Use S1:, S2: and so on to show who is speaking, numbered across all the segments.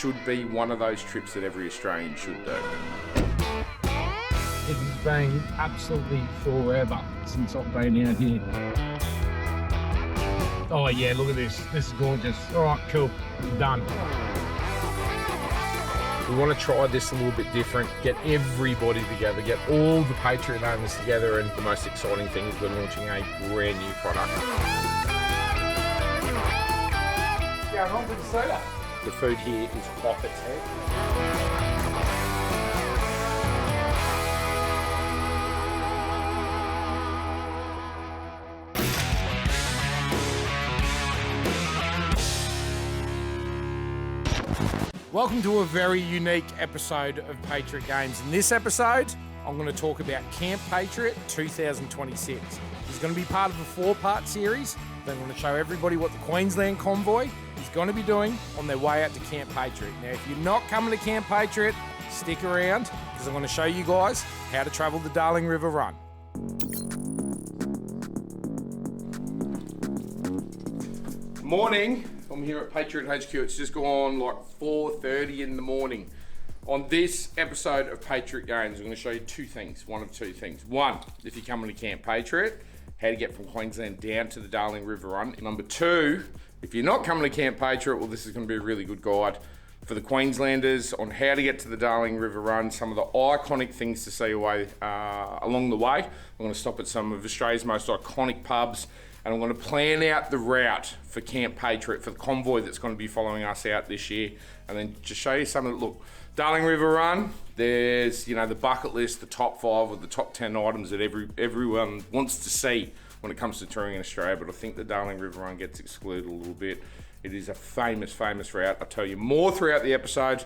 S1: should be one of those trips that every Australian should do.
S2: It has been absolutely forever since I've been out here. Oh yeah, look at this. This is gorgeous. All right, cool. Done. We want to try this a little bit different, get everybody together, get all the Patriot owners together, and the most exciting thing is we're launching a brand new product. Going on with the soda. The food here is off its head. Welcome to a very unique episode of Patriot Games. In this episode, I'm going to talk about Camp Patriot 2026. It's going to be part of a 4-part series. Then I'm going to show everybody what the Queensland Convoy is going to be doing on their way out to Camp Patriot. Now, if you're not coming to Camp Patriot, stick around because I'm going to show you guys how to travel the Darling River Run. Morning. I'm here at Patriot HQ. It's just gone like 4:30 in the morning. On this episode of Patriot Games, I'm going to show you two things, one of two things. One, if you're coming to Camp Patriot, how to get from Queensland down to the Darling River Run. Number two, if you're not coming to Camp Patriot, well, this is going to be a really good guide for the Queenslanders on how to get to the Darling River Run, some of the iconic things to see along the way. I'm going to stop at some of Australia's most iconic pubs, and I'm going to plan out the route for Camp Patriot, for the convoy that's going to be following us out this year, and then just show you some of the, look, Darling River Run, there's, you know, the bucket list, the top 5 or the top 10 items that everyone wants to see when it comes to touring in Australia, but I think the Darling River Run gets excluded a little bit. It is a famous route. I'll tell you more throughout the episode.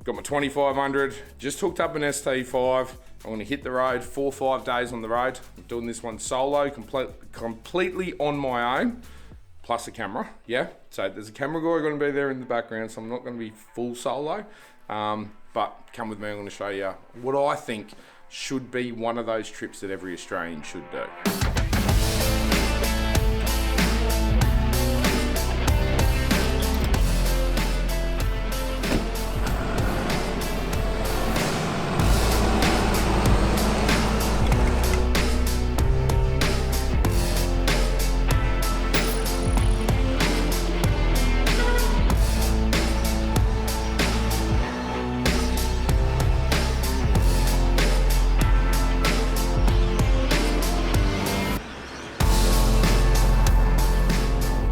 S2: Got my 2500, just hooked up an ST5. I'm going to hit the road, 4 or 5 days on the road. I'm doing this one solo, completely on my own, plus a camera, yeah? So there's a camera guy going to be there in the background, so I'm not going to be full solo. But come with me, I'm going to show you what I think should be one of those trips that every Australian should do.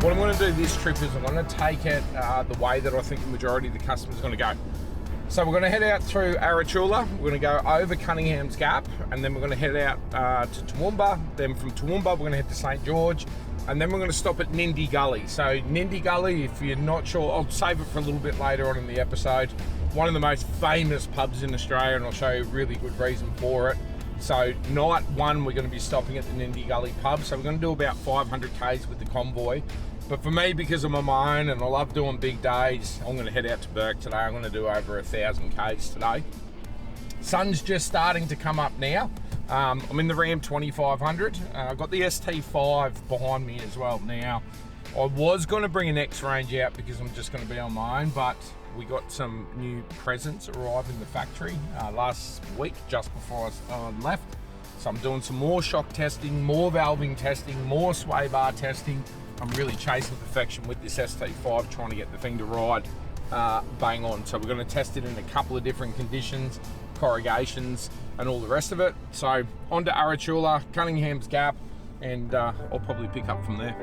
S2: What I'm going to do this trip is I'm going to take it the way that I think the majority of the customers are going to go. So we're going to head out through Arachula, we're going to go over Cunningham's Gap, and then we're going to head out to Toowoomba. Then from Toowoomba, we're going to head to St. George, and then we're going to stop at Nindigully. So Nindigully, if you're not sure, I'll save it for a little bit later on in the episode. One of the most famous pubs in Australia, and I'll show you a really good reason for it. So night one, we're going to be stopping at the Nindigully Pub. So we're going to do about 500 Ks with the convoy. But for me, because I'm on my own and I love doing big days, I'm going to head out to Burke today. I'm going to do over 1,000 Ks today. Sun's just starting to come up now. I'm in the Ram 2500. I've got the ST5 behind me as well. Now, I was going to bring an X-Range out because I'm just going to be on my own, but we got some new presents arrive in the factory last week, just before I left. So I'm doing some more shock testing, more valving testing, more sway bar testing. I'm really chasing perfection with this ST5, trying to get the thing to ride bang on. So we're going to test it in a couple of different conditions, corrugations and all the rest of it. So on to Arachula, Cunningham's Gap, and I'll probably pick up from there.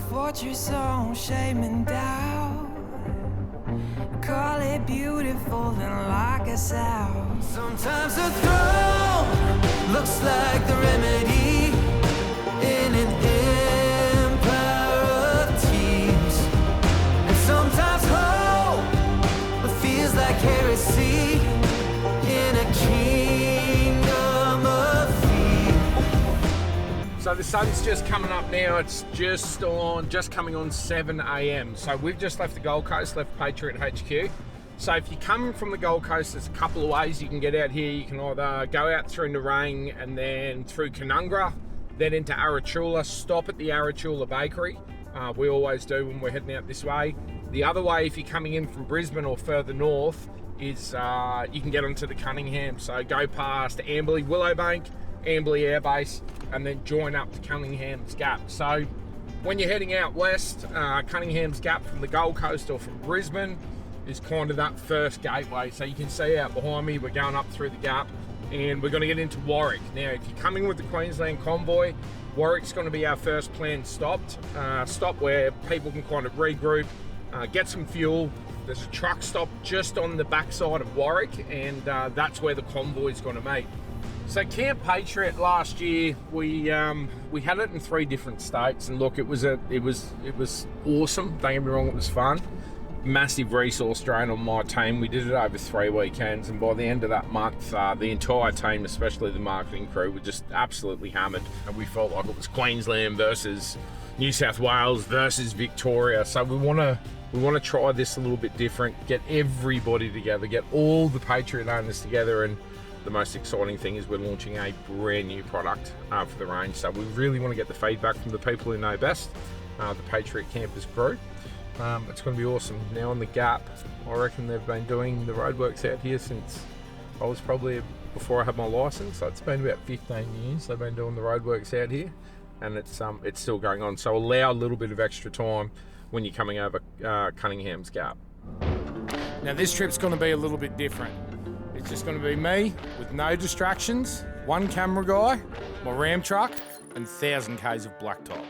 S3: Fortress on shame and doubt. Call it beautiful and lock us out. Sometimes the throne looks like the remedy in an empire of tears. And sometimes hope feels like heresy in a kingdom of fear.
S2: So the sun's just coming up now. It's just coming on 7 a.m. So we've just left the Gold Coast, left Patriot HQ. So if you're coming from the Gold Coast, there's a couple of ways you can get out here. You can either go out through Narang and then through Canungra, then into Arachula, stop at the Arachula Bakery. We always do when we're heading out this way. The other way, if you're coming in from Brisbane or further north, is you can get onto the Cunningham. So go past Amberley Willowbank, Amberley Air Base, and then join up to Cunningham's Gap. So when you're heading out west, Cunningham's Gap from the Gold Coast or from Brisbane is kind of that first gateway. So you can see out behind me, we're going up through the Gap and we're going to get into Warwick. Now, if you're coming with the Queensland Convoy, Warwick's going to be our first planned stop where people can kind of regroup, get some fuel. There's a truck stop just on the backside of Warwick, and that's where the convoy's going to meet. So Camp Patriot last year, we had it in 3 different states, and look, it was awesome. Don't get me wrong, it was fun. Massive resource drain on my team. We did it over 3 weekends, and by the end of that month, the entire team, especially the marketing crew, were just absolutely hammered, and we felt like it was Queensland versus New South Wales versus Victoria. So we want to try this a little bit different, get everybody together, get all the Patriot owners together, and the most exciting thing is we're launching a brand new product for the range. So we really want to get the feedback from the people who know best, the Patriot Campers crew. It's going to be awesome. Now on the Gap, I reckon they've been doing the roadworks out here since I was probably before I had my license. So it's been about 15 years they've been doing the roadworks out here, and it's still going on. So allow a little bit of extra time when you're coming over Cunningham's Gap.
S4: Now this trip's going to be a little bit different. It's just going to be me with no distractions, one camera guy, my Ram truck, and 1,000 k's of blacktop.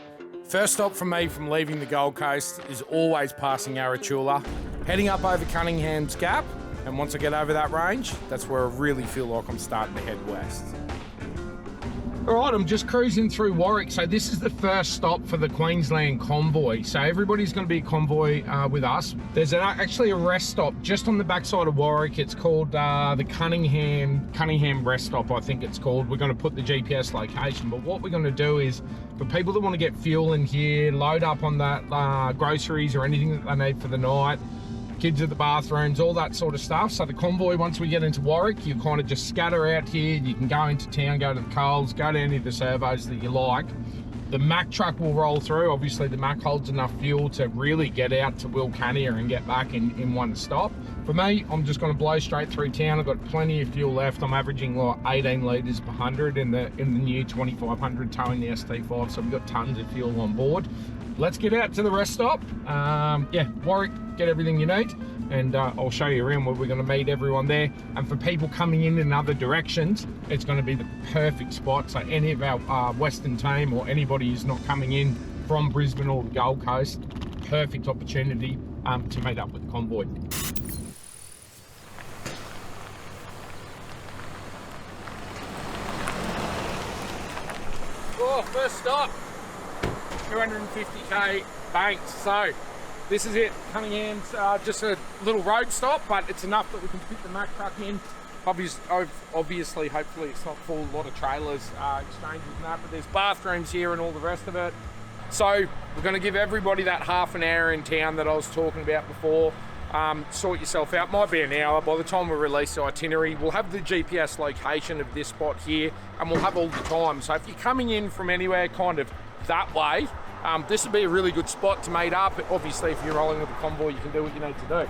S4: First stop for me from leaving the Gold Coast is always passing Arachula, heading up over Cunningham's Gap, and once I get over that range, that's where I really feel like I'm starting to head west.
S2: All right, I'm just cruising through Warwick. So this is the first stop for the Queensland Convoy. So everybody's going to be a convoy with us. There's actually a rest stop just on the backside of Warwick. It's called the Cunningham Rest Stop, I think it's called. We're going to put the GPS location. But what we're going to do is, for people that want to get fuel in here, load up on that groceries or anything that they need for the night, kids at the bathrooms, all that sort of stuff. So the convoy, once we get into Warwick, you kind of just scatter out here. You can go into town, go to the Coles, go to any of the servos that you like. The Mack truck will roll through. Obviously the Mack holds enough fuel to really get out to Wilcannia and get back in one stop. For me, I'm just going to blow straight through town. I've got plenty of fuel left. I'm averaging like 18 litres per 100 in the new 2500 towing the ST5, so we've got tons of fuel on board. Let's get out to the rest stop. Warwick, get everything you need, and I'll show you around where we're going to meet everyone there. And for people coming in other directions, it's going to be the perfect spot. So any of our Western team or anybody who's not coming in from Brisbane or the Gold Coast, perfect opportunity to meet up with the convoy. Oh, first stop. 250k Banks. So this is it. Cunningham's just a little road stop, but it's enough that we can fit the Mack truck in. Obviously, hopefully it's not full, a lot of trailers, exchanges and that, but there's bathrooms here and all the rest of it. So we're going to give everybody that half an hour in town that I was talking about before. Sort yourself out, might be an hour. By the time we release the itinerary, we'll have the GPS location of this spot here, and we'll have all the time. So if you're coming in from anywhere kind of that way, this would be a really good spot to meet up. Obviously, if you're rolling with the convoy, you can do what you need to do.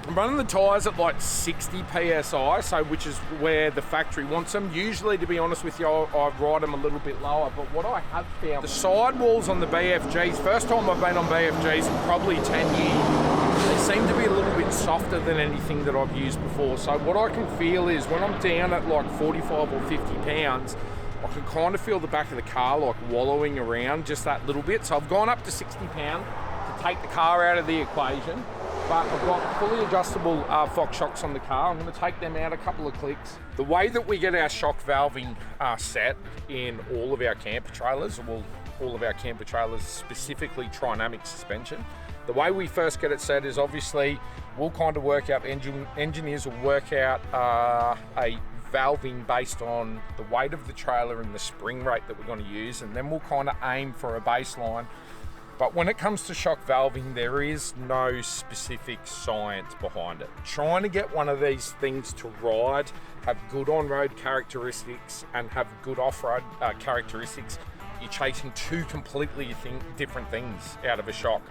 S2: I'm running the tyres at like 60 PSI, so which is where the factory wants them. Usually, to be honest with you, I ride them a little bit lower, but what I have found, the sidewalls on the BFGs, first time I've been on BFGs in probably 10 years, they seem to be a little bit softer than anything that I've used before. So what I can feel is when I'm down at like 45 or 50 pounds, I can kind of feel the back of the car like wallowing around just that little bit. So I've gone up to 60 pound to take the car out of the equation. But I've got fully adjustable Fox shocks on the car. I'm going to take them out a couple of clicks. The way that we get our shock valving set in all of our camper trailers, well, all of our camper trailers, specifically Trinamic suspension, the way we first get it set is obviously we'll kind of work out, engineers will work out a valving based on the weight of the trailer and the spring rate that we're going to use, and then we'll kind of aim for a baseline. But when it comes to shock valving, there is no specific science behind it. Trying to get one of these things to ride, have good on-road characteristics and have good off-road characteristics, you're chasing two completely different things out of a shock.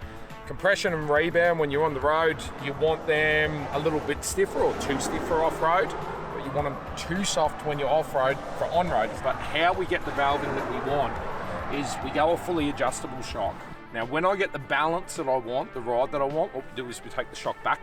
S2: Compression and rebound, when you're on the road, you want them a little bit stiffer or too stiff for off-road, but you want them too soft when you're off-road for on-road. But how we get the valving that we want is we go a fully adjustable shock. Now, when I get the balance that I want, the ride that I want, what we do is we take the shock back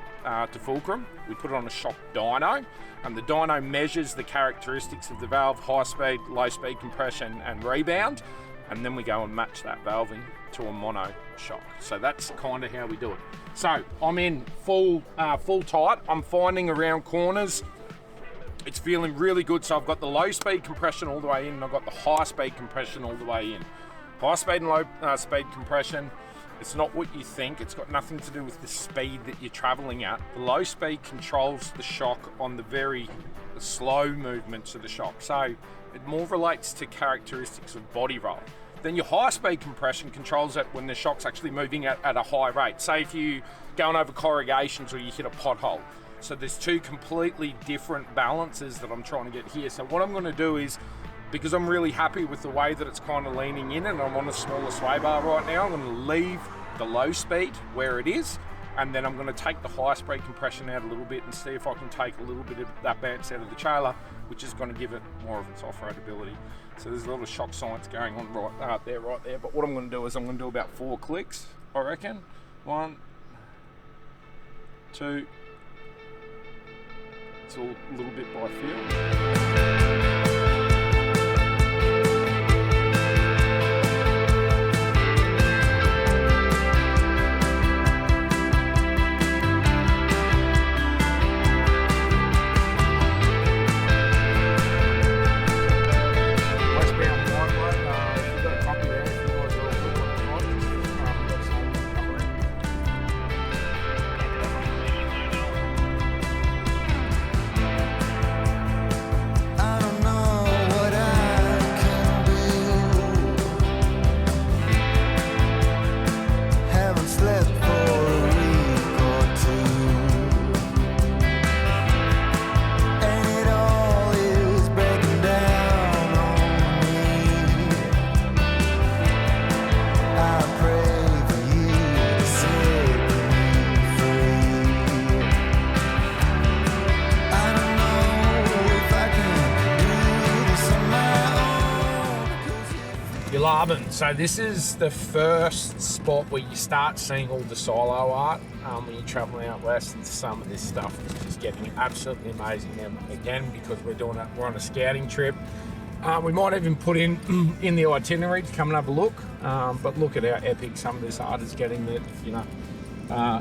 S2: to fulcrum, we put it on a shock dyno, and the dyno measures the characteristics of the valve, high speed, low speed compression and rebound, and then we go and match that valving to a mono shock. So that's kind of how we do it. So I'm in full tight, I'm finding around corners, it's feeling really good. So I've got the low speed compression all the way in, and I've got the high speed compression all the way in. High speed and low speed compression, it's not what you think. It's got nothing to do with the speed that you're traveling at. The low speed controls the shock on the very slow movements of the shock. So it more relates to characteristics of body roll. Then your high speed compression controls it when the shock's actually moving at a high rate. Say if you going over corrugations or you hit a pothole. So there's two completely different balances that I'm trying to get here. So what I'm going to do is, because I'm really happy with the way that it's kind of leaning in and I'm on a smaller sway bar right now, I'm going to leave the low speed where it is, and then I'm going to take the high speed compression out a little bit and see if I can take a little bit of that bounce out of the trailer, which is going to give it more of its off-road ability. So there's a lot of shock science going on right there. But what I'm going to do is I'm going to do about 4 clicks, I reckon. 1, 2. It's all a little bit by feel. So this is the first spot where you start seeing all the silo art when you're traveling out west, and some of this stuff is just getting absolutely amazing. And again, because we're on a scouting trip, we might even put in the itinerary to come and have a look. But look at how epic some of this art is getting. That, you know,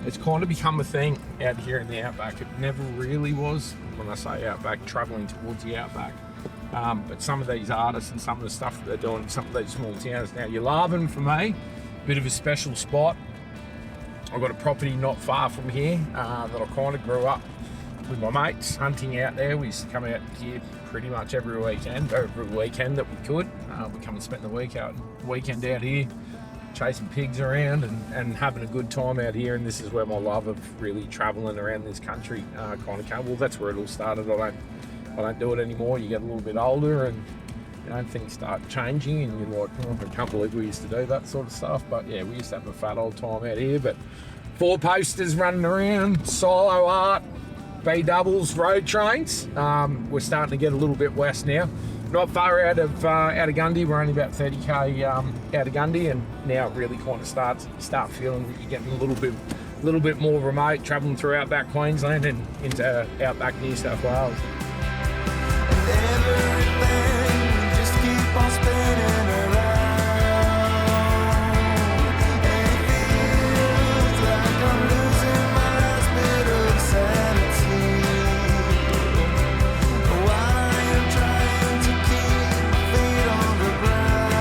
S2: it's kind of become a thing out here in the Outback. It never really was. When I say Outback, traveling towards the Outback. But some of these artists and some of the stuff that they're doing in some of these small towns. Now, Yallarvin for me, bit of a special spot. I've got a property not far from here that I kind of grew up with my mates hunting out there. We used to come out here pretty much every weekend that we could. We come and spend the weekend out here, chasing pigs around and having a good time out here. And this is where my love of really traveling around this country kind of came. Well, that's where it all started. I don't do it anymore. You get a little bit older and, you know, things start changing and you're like, oh, I can't believe we used to do that sort of stuff. But yeah, we used to have a fat old time out here. But 4 posters running around, silo art, B-doubles, road trains. We're starting to get a little bit west now. Not far out of Goondiwindi. We're only about 30k out of Goondiwindi, and now it really kind of start feeling that you're getting a little bit more remote, travelling through Outback Queensland and into Outback New South Wales.
S3: Everything just keep on spinning around, and it feels like I'm losing my last bit of sanity, while I am trying to keep my feet on the ground.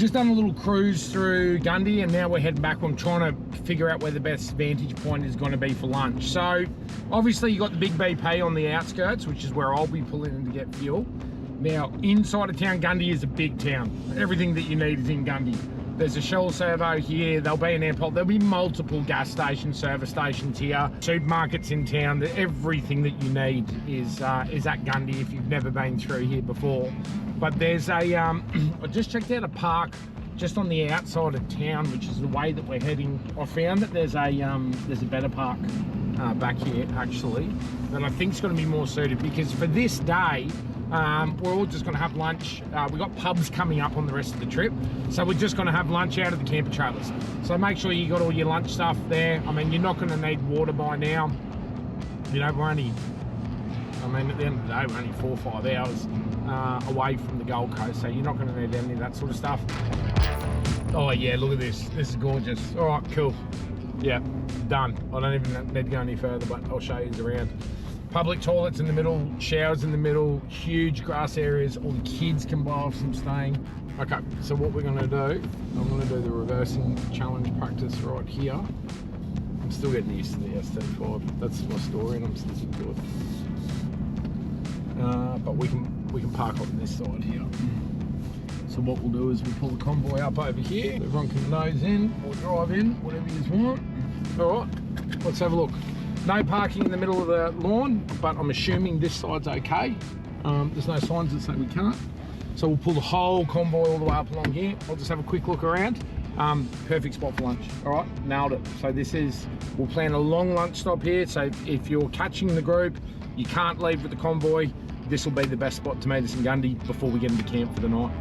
S2: just done a little cruise through Gundy, and now we're heading back. I'm trying to figure out where the best vantage point is going to be for lunch. So obviously you got the big BP on the outskirts, which is where I'll be pulling in to get fuel. Now inside of town, Gundy is a big town. Everything that you need is in Gundy. There's a Shell servo here, there'll be an airport, there'll be multiple gas stations, service stations here, supermarkets in town. Everything that you need is at Gundy if you've never been through here before. But there's a, I just checked out a park just on the outside of town, which is the way that we're heading. I found that there's a better park back here actually, that I think is going to be more suited, because for this day, we're all just going to have lunch. We've got pubs coming up on the rest of the trip, so we're just going to have lunch out of the camper trailers. So make sure you got all your lunch stuff there. I mean, you're not going to need water by now. You know, we're only, I mean, at the end of the day, we're only 4 or 5 hours away from the Gold Coast, so you're not going to need any of that sort of stuff. Oh yeah, look at this. This is gorgeous. All right, cool. Yeah, done. I don't even need to go any further, but I'll show you around. Public toilets in the middle, showers in the middle, huge grass areas. All the kids can buy off some staying. Okay, so what we're gonna do, I'm gonna do the reversing challenge practice right here. I'm still getting used to the S35. That's my story, and I'm sticking to it. But we can park on this side here. So what we'll do is we pull the convoy up over here. Everyone can nose in or drive in, whatever you want. All right, let's have a look. No parking in the middle of the lawn, but I'm assuming this side's okay. There's no signs that say we can't. So we'll pull the whole convoy all the way up along here. I'll just have a quick look around. Perfect spot for lunch. All right, nailed it. So we'll plan a long lunch stop here. So if you're catching the group, you can't leave with the convoy, this will be the best spot to meet us in Gundy before we get into camp for the night.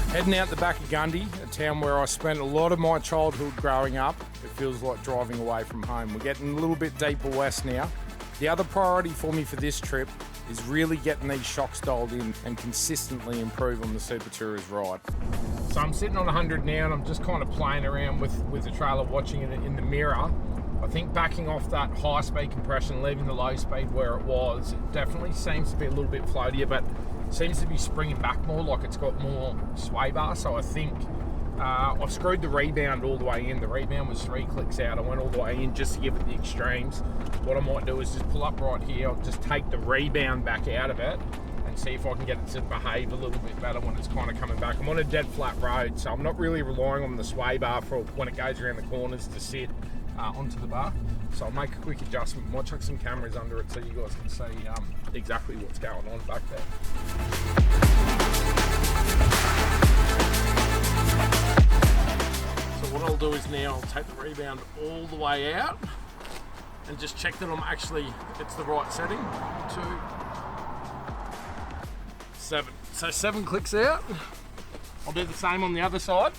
S4: Heading out the back of Gundy, a town where I spent a lot of my childhood growing up. It feels like driving away from home. We're getting a little bit deeper west now. The other priority for me for this trip is really getting these shocks dialed in and consistently improve on the Super Tourers ride.
S2: So I'm sitting on 100 now, and I'm just kind of playing around with the trailer, watching it in the mirror. I think backing off that high speed compression, leaving the low speed where it was, it definitely seems to be a little bit floatier, but seems to be springing back more, like it's got more sway bar. So I think I've screwed the rebound all the way in. The rebound was 3 clicks out. I went all the way in just to give it the extremes. What I might do is just pull up right here. I'll just take the rebound back out of it and see if I can get it to behave a little bit better when it's kind of coming back. I'm on a dead flat road, so I'm not really relying on the sway bar for when it goes around the corners to sit onto the bar. So I'll make a quick adjustment. Might chuck some cameras under it so you guys can see exactly what's going on back there. So what I'll do is now I'll take the rebound all the way out and just check that it's the right setting. 2, 7. So 7 clicks out. I'll do the same on the other side,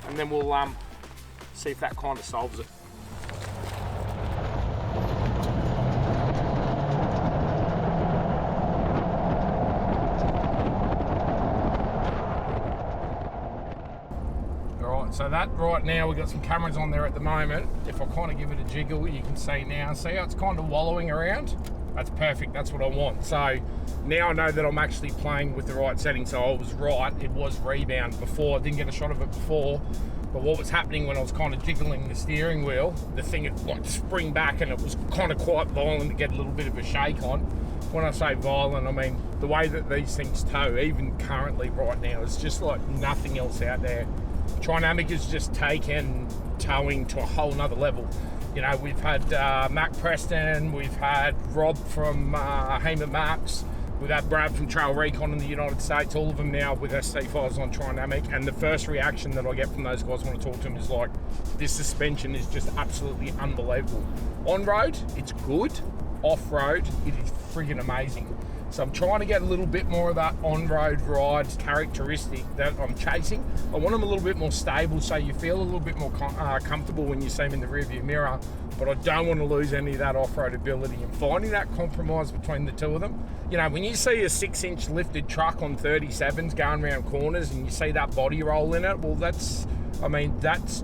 S2: and then we'll see if that kind of solves it. So that right now, we've got some cameras on there at the moment. If I kind of give it a jiggle, you can see now, see how it's kind of wallowing around? That's perfect, that's what I want. So now I know that I'm actually playing with the right setting. So I was right, it was rebound before. I didn't get a shot of it before, but what was happening when I was kind of jiggling the steering wheel, the thing would like spring back, and it was kind of quite violent to get a little bit of a shake on. When I say violent, I mean the way that these things tow, even currently right now, is just like nothing else out there. Trinamic has just taken towing to a whole nother level. You know, we've had Mac Preston, we've had Rob from Hamer Maps, we've had Brad from Trail Recon in the United States, all of them now with SC5s on Trinamic, and the first reaction that I get from those guys when I talk to them is like, this suspension is just absolutely unbelievable. On road, it's good. Off road, it is friggin' amazing. So I'm trying to get a little bit more of that on-road ride characteristic that I'm chasing. I want them a little bit more stable, so you feel a little bit more comfortable when you see them in the rearview mirror, but I don't want to lose any of that off-road ability, and finding that compromise between the two of them. You know, when you see a 6-inch lifted truck on 37s going around corners and you see that body roll in it, well, that's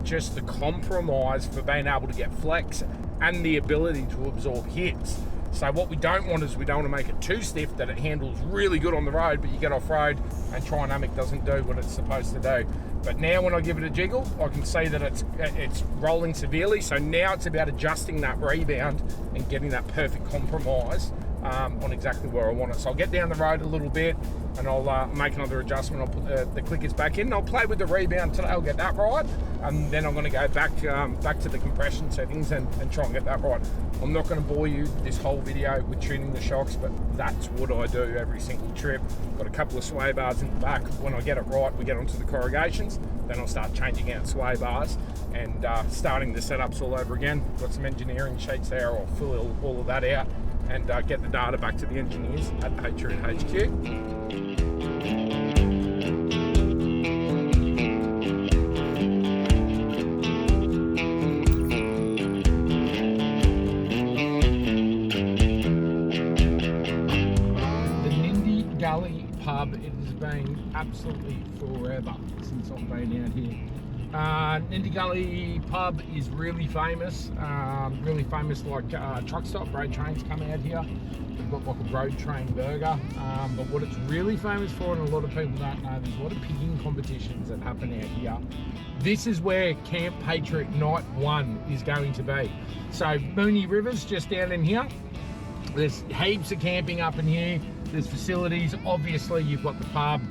S2: just the compromise for being able to get flex and the ability to absorb hits. So what we don't want is we don't want to make it too stiff that it handles really good on the road, but you get off road and Trinamic doesn't do what it's supposed to do. But now when I give it a jiggle, I can see that it's rolling severely. So now it's about adjusting that rebound and getting that perfect compromise on exactly where I want it. So I'll get down the road a little bit and I'll make another adjustment. I'll put the clickers back in. I'll play with the rebound today. I'll get that right, and then I'm going to go back to the compression settings and try and get that right. I'm not going to bore you this whole video with tuning the shocks, but that's what I do every single trip. Got a couple of sway bars in the back. When I get it right, we get onto the corrugations. Then I'll start changing out sway bars and starting the setups all over again. Got some engineering sheets there. I'll fill all of that out and get the data back to the engineers at Patriot HQ. Pub, it has been absolutely forever since I've been out here. Nindigully Pub is really famous like truck stop. Road trains come out here. We've got like a road train burger, but what it's really famous for, and a lot of people don't know, there's a lot of pigging competitions that happen out here. This is where Camp Patriot Night 1 is going to be. So Mooney River's just down in here. There's heaps of camping up in here. There's facilities. Obviously, you've got the pub,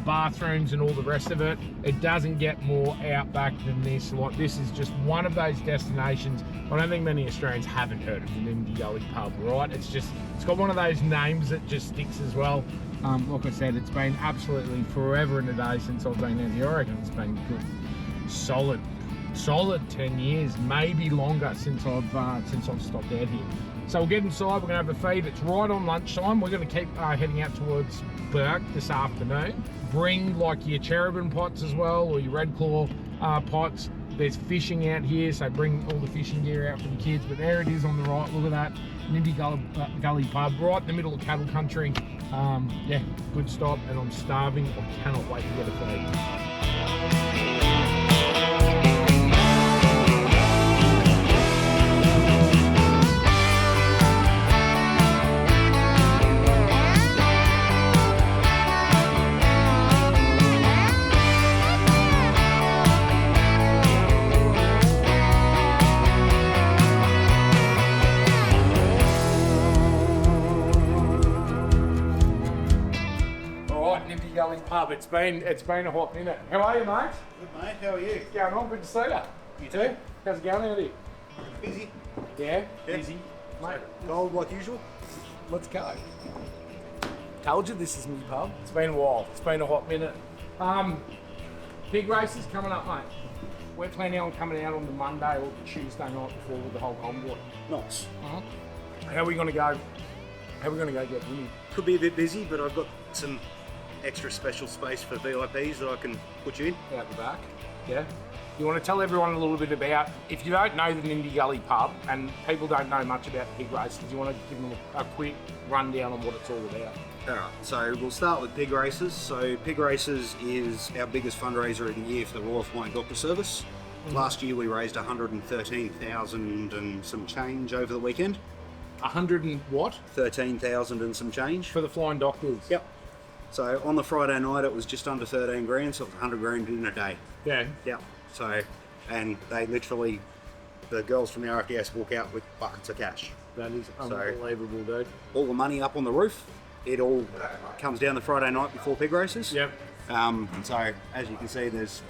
S2: bathrooms, and all the rest of it. It doesn't get more outback than this. Like, this is just one of those destinations. I don't think many Australians haven't heard of the Nindigully Pub, right? It's got one of those names that just sticks as well. Like I said, it's been absolutely forever and a day since I've been out here. I reckon it's been good, solid 10 years, maybe longer since I've stopped out here. So we'll get inside, we're going to have a feed. It's right on lunchtime. We're going to keep heading out towards Burke this afternoon. Bring like your cherubim pots as well, or your red claw pots. There's fishing out here, so bring all the fishing gear out for the kids. But there it is on the right, look at that. Nindigully Pub, right in the middle of cattle country. Yeah, good stop, and I'm starving. I cannot wait to get a feed. Nindigully Pub. It's been a hot minute. How are you, mate?
S5: Good, mate. How are you?
S2: Going on? Good to see you.
S5: You too?
S2: How's it going out here?
S5: Busy.
S2: Yeah? Busy. Mate,
S5: Cold like usual.
S2: let's go. Told you this is me pub. It's been a while. It's been a hot minute. Pig races coming up, mate. We're planning on coming out on the Monday or the Tuesday night before with the whole convoy.
S5: Nice.
S2: How are we going to go? How are we going to go get in?
S5: Could be a bit busy, but I've got some extra special space for VIPs that I can put you in.
S2: Out the back. Yeah. You want to tell everyone a little bit about, if you don't know the Nindigully Pub and people don't know much about pig races, you want to give them a quick rundown on what it's all about.
S5: Alright, so we'll start with pig races. So pig races is our biggest fundraiser of the year for the Royal Flying Doctor Service. Last year we raised 113,000 and some change over the weekend.
S2: 100 and what?
S5: 13,000 and some change.
S2: For the Flying Doctors?
S5: Yep. So on the Friday night it was just under 13 grand, so it was 100 grand in a day.
S2: Yeah.
S5: Yeah. So, and they literally, the girls from the RFDS walk out with buckets of cash.
S2: That is unbelievable, dude.
S5: All the money up on the roof. It all comes down the Friday night before pig races.
S2: Yep.
S5: So as you can see, there's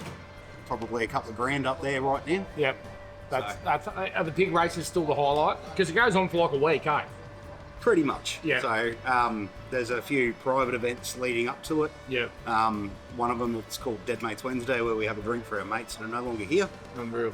S5: probably a couple of grand up there right now.
S2: Yep. Are the pig races still the highlight? Because it goes on for like a week, eh?
S5: Pretty much.
S2: Yeah.
S5: So there's a few private events leading up to it.
S2: Yeah.
S5: One of them, it's called Dead Mates Wednesday, where we have a drink for our mates that are no longer here.
S2: Unreal.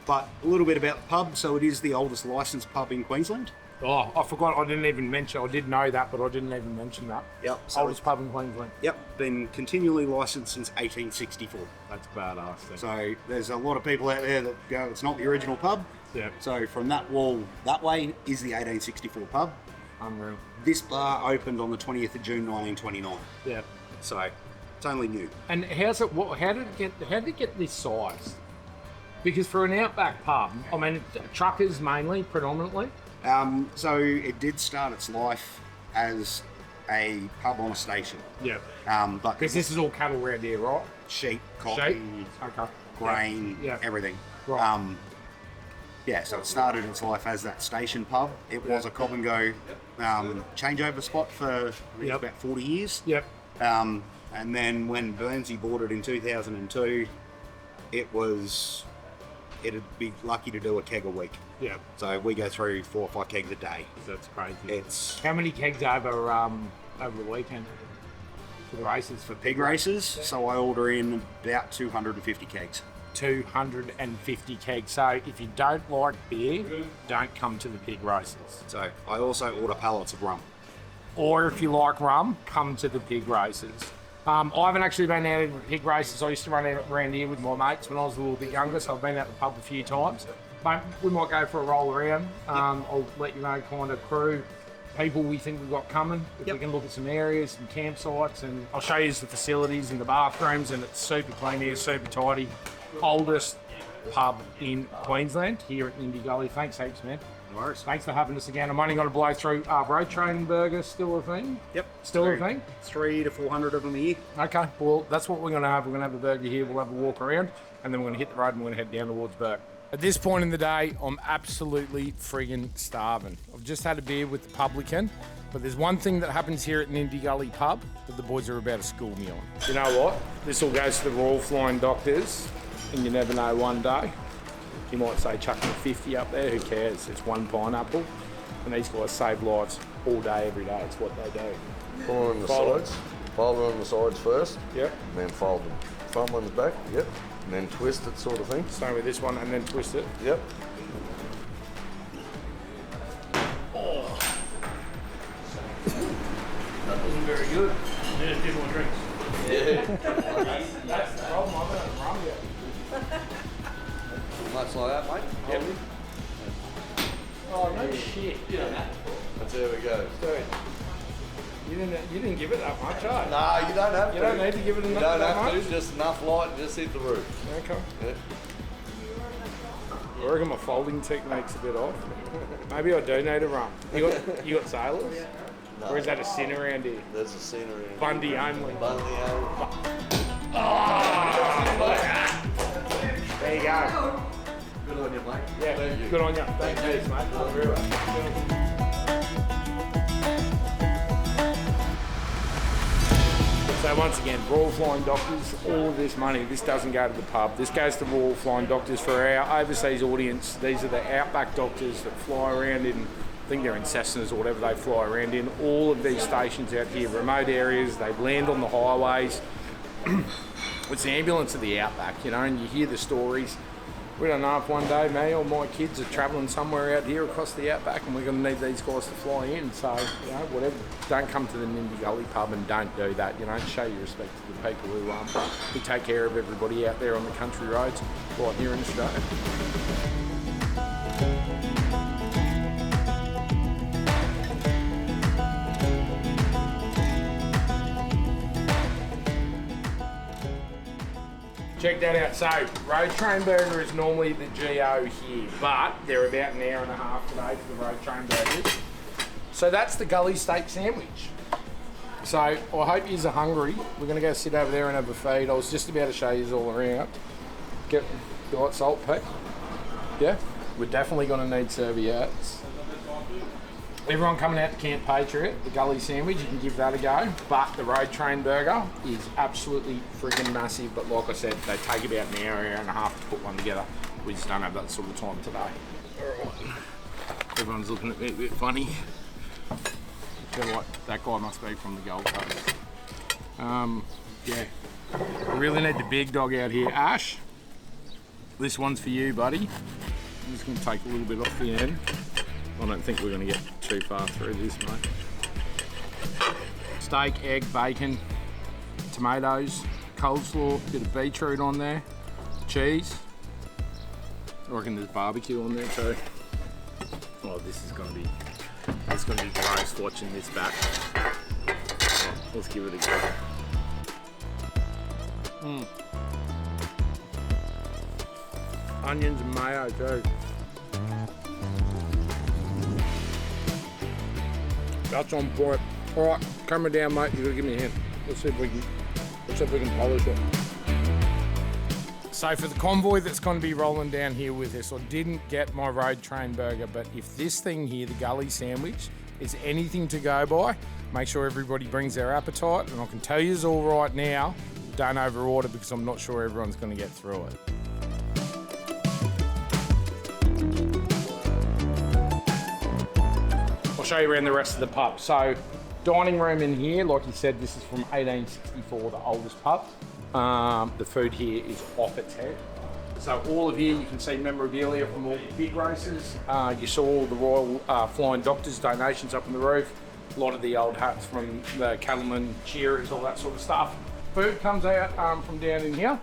S5: But a little bit about the pub. So it is the oldest licensed pub in Queensland.
S2: Oh, I forgot. I didn't even mention. I did know that, but I didn't even mention that.
S5: Yep. So
S2: Oldest pub in Queensland.
S5: Yep. Been continually licensed since 1864.
S2: That's badass. Then.
S5: So there's a lot of people out there that go, it's not the original pub.
S2: Yeah.
S5: So from that wall that way is the 1864 pub.
S2: Unreal.
S5: This bar opened on the 20th of June 1929.
S2: Yeah.
S5: So it's only new.
S2: And how's it? How did it get this size? Because for an outback pub, I mean, truckers mainly, predominantly.
S5: So it did start its life as a pub on a station.
S2: Yeah.
S5: But
S2: Because this is all cattle around here, right?
S5: sheep, cotton,
S2: Okay.
S5: grain,
S2: Yeah.
S5: everything.
S2: Right.
S5: Yeah, so it started its life as that station pub. It was a Cobb and Go changeover spot for I think
S2: Yep.
S5: about 40 years.
S2: Yep.
S5: And then when Burnsy bought it in 2002, it'd be lucky to do a keg a week.
S2: Yeah.
S5: So we go through 4 or 5 kegs a day.
S2: That's crazy.
S5: It's
S2: How many kegs over the weekend for the races?
S5: for pig races, so I order in about 250 kegs.
S2: 250 kegs. So if you don't like beer, don't come to the pig races.
S5: So I also order pallets of rum.
S2: Or if you like rum, come to the pig races. I haven't actually been out in pig races. I used to run out around here with my mates when I was a little bit younger, so I've been out the pub a few times. But we might go for a roll around. I'll let you know kind of crew, people we think we've got coming. If we can look at some areas, some campsites, and I'll show you the facilities and the bathrooms, and it's super clean here, super tidy. Oldest pub in Queensland here at Nindigully. Thanks heaps, man.
S5: No worries.
S2: Thanks for having us again. I'm only going to blow through. Road train burger still a thing?
S5: Yep.
S2: Still a thing?
S5: 300 to 400 of them a year.
S2: Okay, well, that's what we're going to have. We're going to have a burger here, we'll have a walk around, and then we're going to hit the road and we're going to head down towards Burke. At this point in the day, I'm absolutely friggin' starving. I've just had a beer with the publican, but there's one thing that happens here at Nindigully Pub that the boys are about to school me on. You know what? This all goes to the Royal Flying Doctors, and you never know, one day you might say chucking a 50 up there, who cares? It's one pineapple, and these guys save lives all day, every day. It's what they do.
S6: Put them on the
S2: Fold
S6: sides. Fold them on the sides first.
S2: Yep.
S6: And then fold the front ones back. Yep. And then twist it, sort of thing.
S2: Start with this one and then twist it.
S6: Yep.
S2: That wasn't very good. Yeah, a few more drinks.
S6: Yeah.
S2: That's the problem. I'm going to rum you.
S6: Much like that, mate.
S2: Yep. Oh, no shit.
S6: That's how we go.
S2: Dude, you didn't give it that much, eh?
S6: Nah, you don't have to.
S2: You don't need to give it
S6: You
S2: enough
S6: don't
S2: that
S6: have
S2: much?
S6: to. Just enough light and just hit the roof.
S2: Okay.
S6: Yeah.
S2: I reckon my folding technique's a bit off. Maybe I do need a rum. You got sailors?
S6: No.
S2: Or is that a sin around here?
S6: There's a scenery.
S2: Bundy only.
S6: Bundy only.
S2: There you go.
S6: Good on you, mate.
S2: Yeah,
S6: Thank you.
S2: good on you. Thanks, mate. So once again, Royal Flying Doctors, all of this money, this doesn't go to the pub. This goes to Royal Flying Doctors for our overseas audience. These are the Outback doctors that fly around in, I think they're in Cessnas or whatever they fly around in. All of these stations out here, remote areas, they land on the highways. It's the ambulance of the Outback, you know, and you hear the stories. We don't know if one day me or my kids are travelling somewhere out here across the Outback and we're going to need these guys to fly in. So, you know, whatever. Don't come to the Nindigully Pub and don't do that, you know. Show your respect to the people who take care of everybody out there on the country roads right here in Australia. Check that out. So, Road Train Burger is normally the GO here, but they're about an hour and a half today for the Road Train Burgers. So that's the gully steak sandwich. So I hope yous are hungry. We're going to go sit over there and have a feed. I was just about to show yous all around. Get the hot salt pack. Yeah, we're definitely going to need serviettes. Everyone coming out to Camp Patriot, the gully sandwich, you can give that a go. But the Road Train Burger is absolutely friggin' massive. But like I said, they take about an hour, hour and a half to put one together. We just don't have that sort of time today. All right. Everyone's looking at me a bit funny. I feel like that guy must be from the Gold Coast. Yeah, we really need the big dog out here. Ash, this one's for you, buddy. I'm just going to take a little bit off the end. I don't think we're going to get too far through this, mate. Steak, egg, bacon, tomatoes, coleslaw, bit of beetroot on there, cheese. I reckon there's barbecue on there too. Oh, this is going to be gross watching this back. Oh, let's give it a go. Onions and mayo too. That's on point. All right, camera down, mate. You gotta give me a hand. Let's see if we can polish it.
S4: So for the convoy that's going to be rolling down here with us, I didn't get my road train burger, but if this thing here, the gully sandwich, is anything to go by, make sure everybody brings their appetite. And I can tell you all right now, don't over order because I'm not sure everyone's going to get through it. I'll show you around the rest of the pub. So dining room in here, like you said, this is from 1864, the oldest pub. The food here is off its head. So all of here, you can see memorabilia from all the big races. You saw all the Royal Flying Doctors donations up on the roof. A lot of the old hats from the cattlemen, cheerers, all that sort of stuff. Food comes out from down in here.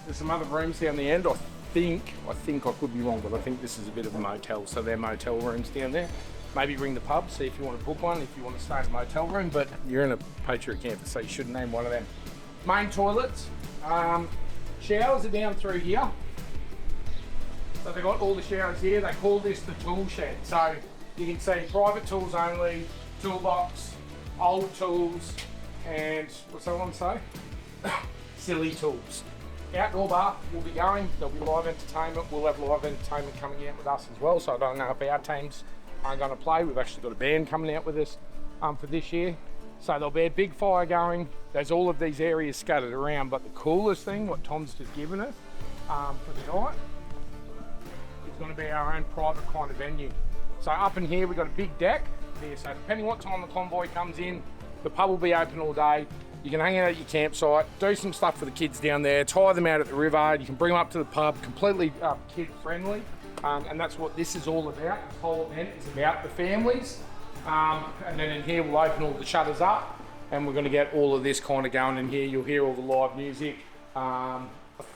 S4: There's some other rooms down the end. I think I could be wrong, but I think this is a bit of a motel. So they're motel rooms down there. Maybe ring the pub, see if you want to book one, if you want to stay in a motel room, but you're in a Patriot Camper, so you should name one of them. Main toilets, showers are down through here. So they've got all the showers here. They call this the tool shed. So you can see private tools only, toolbox, old tools, and what's that one say? Silly tools. Outdoor bar will be going. There'll be live entertainment. We'll have live entertainment coming out with us as well. So I don't know if our teams aren't going to play. We've actually got a band coming out with us for this year. So there'll be a big fire going. There's all of these areas scattered around, but the coolest thing, what Tom's just given us for the night, is going to be our own private kind of venue. So up in here, we've got a big deck here. So depending what time the convoy comes in, the pub will be open all day. You can hang out at your campsite, do some stuff for the kids down there, tie them out at the river. You can bring them up to the pub, completely kid friendly. And that's what this is all about. This whole event is about the families. And then in here we'll open all the shutters up and we're going to get all of this kind of going in here. You'll hear all the live music. I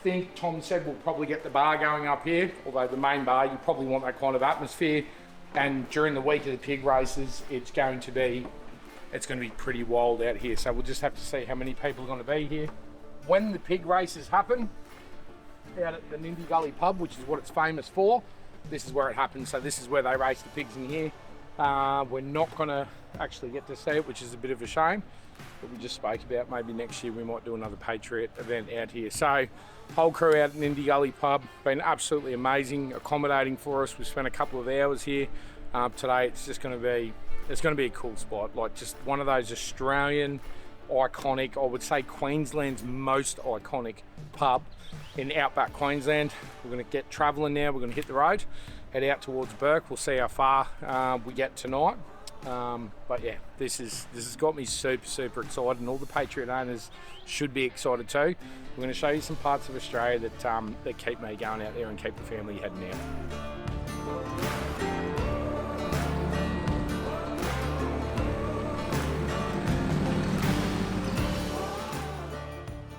S4: think Tom said we'll probably get the bar going up here, although the main bar, you probably want that kind of atmosphere. And during the week of the pig races, it's going to be pretty wild out here. So we'll just have to see how many people are going to be here. When the pig races happen, out at the Nindigully Pub, which is what it's famous for, this is where it happens. So this is where they race the pigs in here. We're not going to actually get to see it, which is a bit of a shame. But we just spoke about maybe next year we might do another Patriot event out here. So whole crew out at Nindigully Pub, been absolutely amazing, accommodating for us. We spent a couple of hours here today. It's just going to be, a cool spot, like just one of those Australian iconic, I would say Queensland's most iconic pub in Outback Queensland. We're going to get travelling now. We're going to hit the road, head out towards Burke. We'll see how far we get tonight. But yeah, this has got me super excited, and all the Patriot owners should be excited too. We're going to show you some parts of Australia that keep me going out there and keep the family heading out.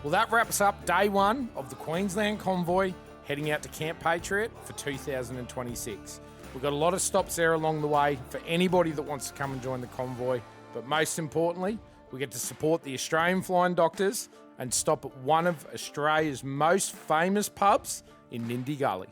S4: Well, that wraps up day one of the Queensland convoy heading out to Camp Patriot for 2026. We've got a lot of stops there along the way for anybody that wants to come and join the convoy. But most importantly, we get to support the Australian Flying Doctors and stop at one of Australia's most famous pubs in Nindigully.